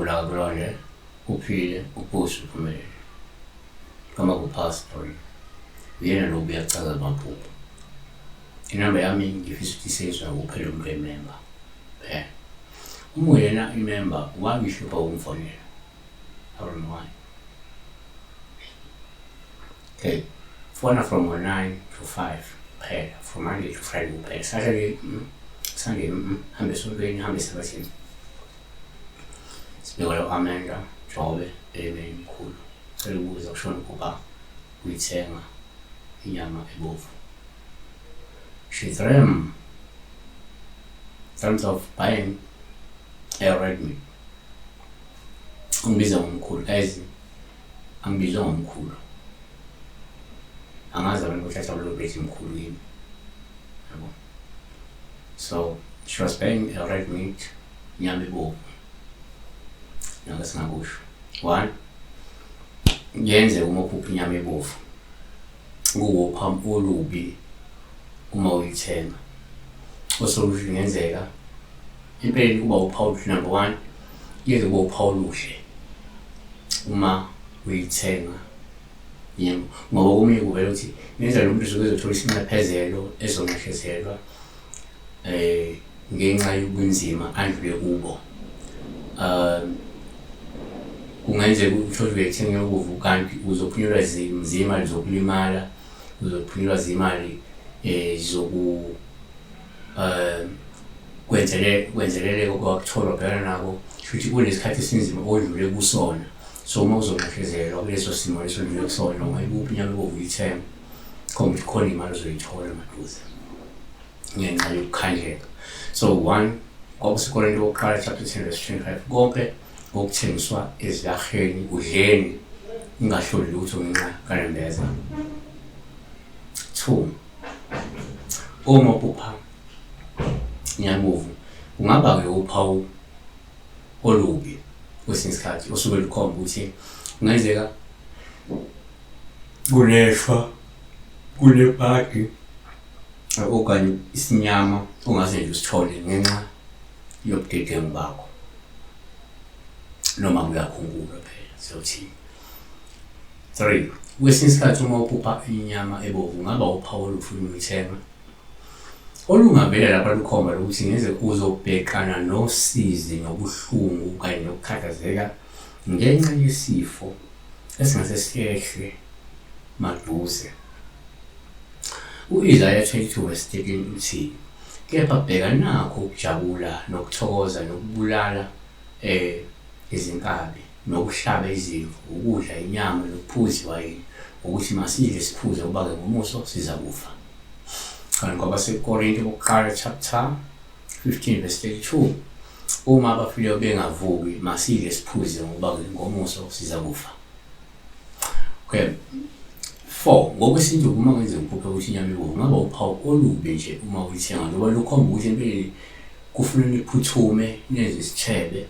Ngula kulona uphile ubuso uphumelele kama ku-passport uyena lo uyachaza amaphupho. Inamba yami ngifisa ukuthi isezwe ukuphela umuntu emember phela. Uma uyena imember wabihlupha ukumfonela. I don't know why. Okay, phone from 9 to 5 phela, from Monday to Friday kuphela. Saturday Sunday hambe esontweni hambe esabathini. Sibekela Amanda Jobe emeni khulu. Cela ukubuza kushona ukuba uyithenga inyama ebovu. She's in terms of buying a red meat. Angibiza ngomkhulu as angibiza ngomkhulu. Angazi abantu bathatha lo base mkhulu yini. Yabo. So she was buying a red meat inyama ebovu. Nanga singakusho. One, yenze uma uphupha inyama ebovu. Nguwophambo olubi uma uyithenga. Osolution ngenzeka impela kuba uphawu number 1 yeke kuba uphawu oluhle uma uyithenga yebo ngoba kumele kuvela ukuthi nenza lo muntu uzokuthola isinxephezelo ezonxeshelwa ngenxa yobunzima andlule kubo. Kungenzeka ukuthi uyithenga ngokuvu kanti uzophunyelwa zimali zokulimala, uzophunyelwa zimali zoku kwenzeleleka okwakutholwa phela nako futhi kunesikhathi esinzima odlule kusona. So uma uzonxeshezelwa kuleso simo leso odlule kusona noma ikuphi inyama ebovu uyithenga khomba khona imali ozoyithola maduze ngenxa yokukhandleka. So 1 kwakusekhona into yokuqala chapter 10 verse 25 konke okuthengiswa ezilaheni udleni ungahloli lutho ngenxa kanembeza. 2 uma upha inyama ebovu kungaba ke uphawu olubi kwesinye isikhathi osuke lukhomba ukuthi kungenzeka kuleshwa kulepaki okanye isinyama ongase nje usithole ngenxa yobudedengu bakho noma uyakhumbula phela sokuthi. 3 kwesinye isikhathi uma upha inyama ebovu kungaba uphawu olufuna ukuthenga olungavela lapha lukhomba ukuthi ngeze uzobhekana nosizi nobuhlungu kanye nokukhathazeka ngenxa yesifo esingase siyehle maduze. U-Isaiah 22 verse 13 uthi kepha bheka nakho ukujabula nokuthokoza nokubulala izinkabi nokuhlaba izimvu ukudla inyama nokuphuza iwayini ukuthi masidle siphuze ubake ngomuso siza kufa. Kanti ngoba seKorinte bokuqala chapter 15 verse 32 uma abafileyo bengavuki masidle siphuze ngoba ngomuso siza kufa. Okay. 4 ngokwesintu uma kwenza uphupha ukuthi inyama ebovu kungaba uphawu olubi nje uma uyithenga ngoba lukhomba ukuthi empeleni kufanele iphuthume nenze isithebe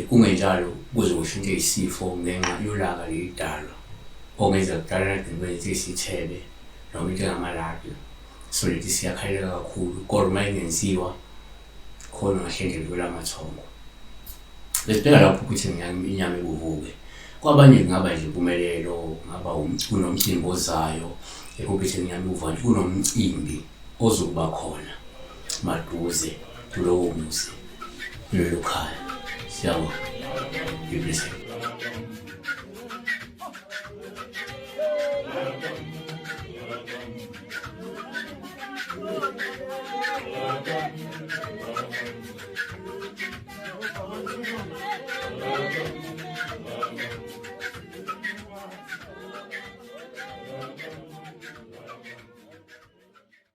kungenjalo kuzoshintsha isifo ngenxa yolaka lidalwa ongenza kudala nakwenza isithebe noma into engamaladi. So lethi siyakhalela kakhulu kodwa uma ingenziwa khona ngahlendlela kwelamathongo. Lesibheka lapho ukuthi inyama ebovu-ke kwabanye kungaba nje impumelelo ngaba kunomcimbi ozayo ukuthi inyama ebovu kunomcimbi ozokuba khona maduze kulowo muzi kulelo khaya. Siyabonga.